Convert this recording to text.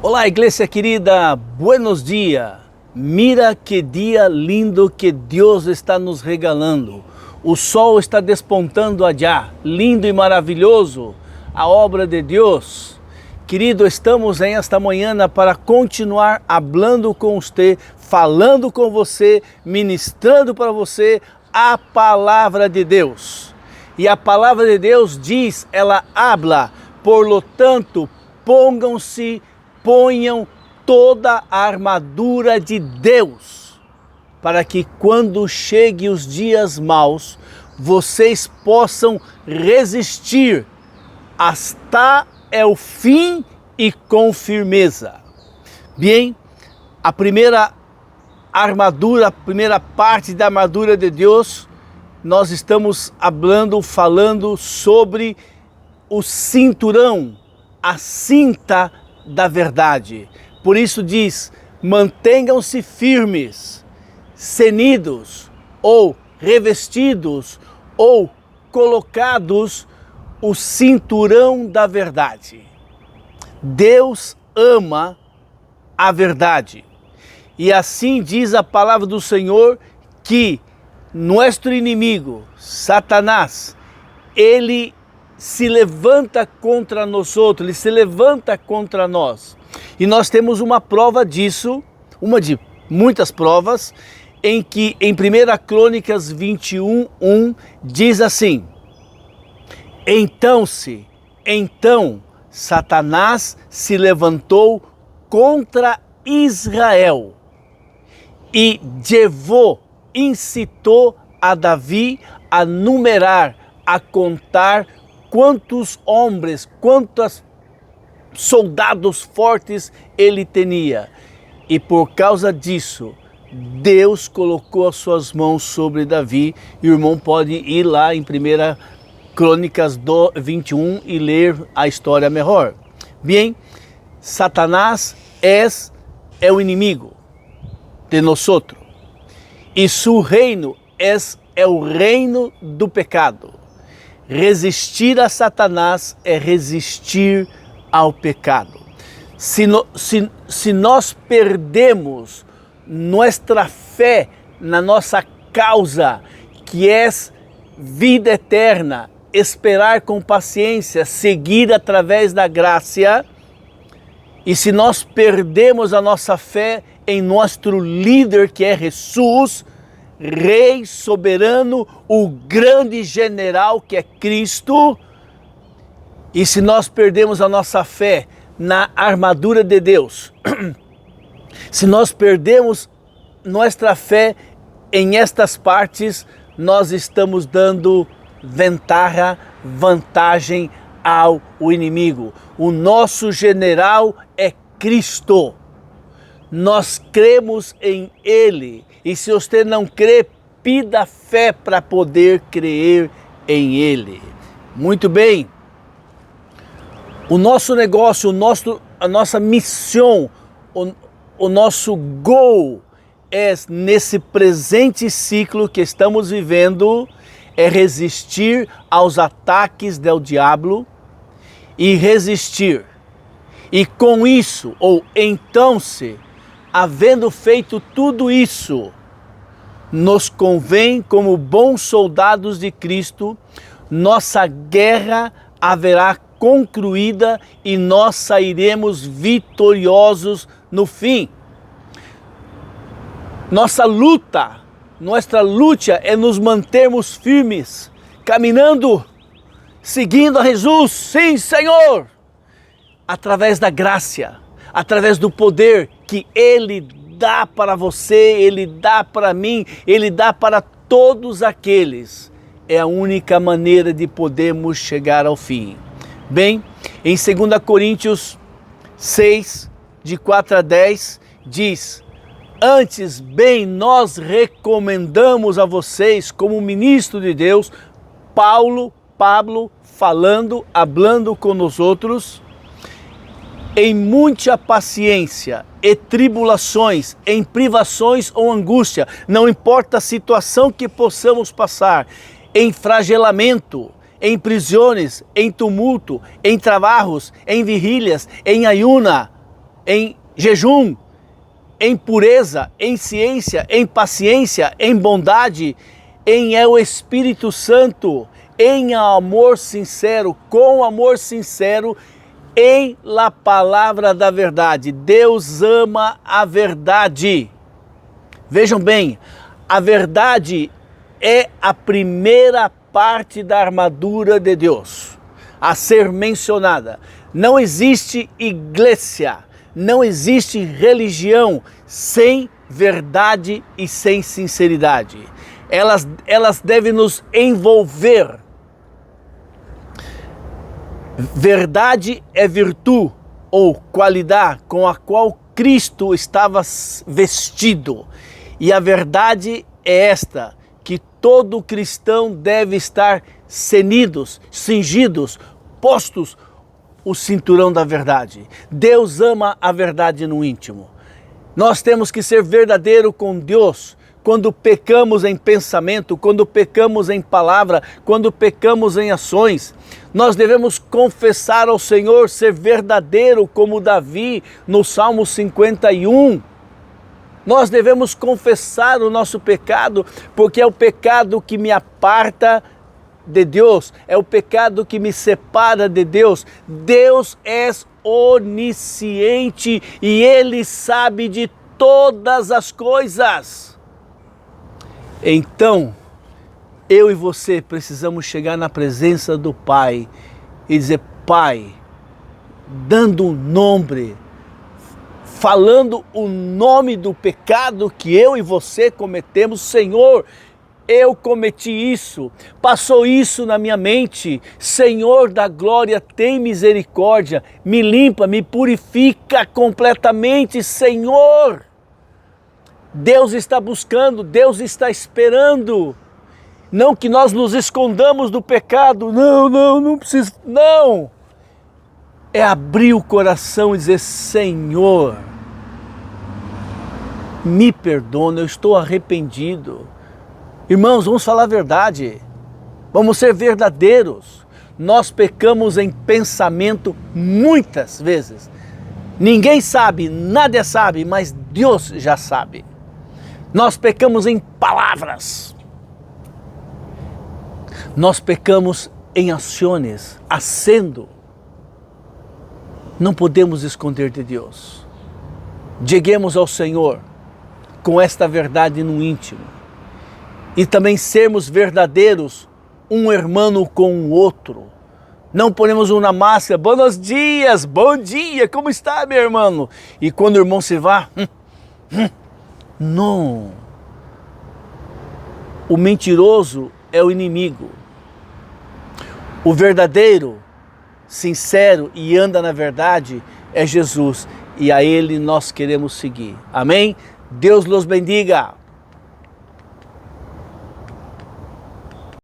Olá, igreja querida, buenos dias. Mira que dia lindo que Deus está nos regalando. O sol está despontando allá, lindo e maravilhoso, a obra de Deus. Querido, estamos em esta manhã para continuar hablando com você, falando com você, ministrando para você a palavra de Deus. E a palavra de Deus diz, ela habla, por lo tanto, ponham toda a armadura de Deus, para que quando cheguem os dias maus, vocês possam resistir hasta o fim e com firmeza. Bem, a primeira armadura, a primeira parte da armadura de Deus, nós estamos falando sobre o cinturão, a cinta da verdade. Por isso diz, mantenham-se firmes, cenidos ou revestidos ou colocados o cinturão da verdade. Deus ama a verdade. E assim diz a palavra do Senhor que nosso inimigo, Satanás, ele se levanta contra nós outros, ele se levanta contra nós. E nós temos uma prova disso, uma de muitas provas, em que em 1 Crônicas 21:1 diz assim: Então Satanás se levantou contra Israel e incitou a Davi a numerar, a contar quantos homens, quantos soldados fortes ele tinha. E por causa disso, Deus colocou as suas mãos sobre Davi. E o irmão pode ir lá em 1 Crônicas 21 e ler a história melhor. Bem, Satanás é o inimigo de nós outros. E seu reino é o reino do pecado. Resistir a Satanás é resistir ao pecado. Se nós perdemos nossa fé na nossa causa, que é vida eterna, esperar com paciência, seguir através da graça, e se nós perdemos a nossa fé em nosso líder, que é Jesus, Rei soberano, o grande general que é Cristo, e se nós perdemos a nossa fé na armadura de Deus, se nós perdemos nossa fé em estas partes, nós estamos dando vantagem ao inimigo. O nosso general é Cristo. Nós cremos em Ele. E se você não crê, pida fé para poder crer em Ele. Muito bem. O nosso negócio, a nossa missão, o nosso goal é, nesse presente ciclo que estamos vivendo, é resistir aos ataques do diabo e resistir. E com isso, havendo feito tudo isso, nos convém, como bons soldados de Cristo, nossa guerra haverá concluída e nós sairemos vitoriosos no fim. Nossa luta é nos mantermos firmes, caminhando, seguindo a Jesus, sim, Senhor, através da graça, através do poder que Ele dá para você, Ele dá para mim, Ele dá para todos aqueles. É a única maneira de podermos chegar ao fim. Bem, em 2 Coríntios 6, de 4 a 10, diz: Antes, bem, nós recomendamos a vocês, como ministro de Deus, Pablo, hablando com nós outros, em muita paciência e tribulações, em privações ou angústia, não importa a situação que possamos passar, em flagelamento, em prisões, em tumulto, em trabalhos, em vigílias, em ayuna, em jejum, em pureza, em ciência, em paciência, em bondade, em o Espírito Santo, em amor sincero, com amor sincero, em la palavra da verdade. Deus ama a verdade. Vejam bem, a verdade é a primeira parte da armadura de Deus a ser mencionada. Não existe igreja, não existe religião sem verdade e sem sinceridade. Elas devem nos envolver. Verdade é virtude ou qualidade com a qual Cristo estava vestido. E a verdade é esta, que todo cristão deve estar cingidos, postos o cinturão da verdade. Deus ama a verdade no íntimo. Nós temos que ser verdadeiro com Deus. Quando pecamos em pensamento, quando pecamos em palavra, quando pecamos em ações, nós devemos confessar ao Senhor, ser verdadeiro como Davi no Salmo 51. Nós devemos confessar o nosso pecado, porque é o pecado que me aparta de Deus, é o pecado que me separa de Deus. Deus é onisciente e Ele sabe de todas as coisas. Então, eu e você precisamos chegar na presença do Pai e dizer: Pai, dando um nome, falando o nome do pecado que eu e você cometemos. Senhor, eu cometi isso, passou isso na minha mente. Senhor da glória, tem misericórdia, me limpa, me purifica completamente, Senhor. Deus está buscando, Deus está esperando. Não que nós nos escondamos do pecado, não preciso, não. É abrir o coração e dizer: Senhor, me perdona, eu estou arrependido. Irmãos, vamos falar a verdade, vamos ser verdadeiros. Nós pecamos em pensamento muitas vezes. Ninguém sabe, nada sabe, mas Deus já sabe. Nós pecamos em palavras. Nós pecamos em ações, acendo. Não podemos esconder de Deus. Cheguemos ao Senhor com esta verdade no íntimo. E também sermos verdadeiros, um irmão com o outro. Não ponemos uma máscara: buenos dias, bom dia, como está, meu irmão? E quando o irmão se vá, não. O mentiroso é o inimigo. O verdadeiro, sincero e anda na verdade é Jesus. E a Ele nós queremos seguir. Amém? Deus los bendiga.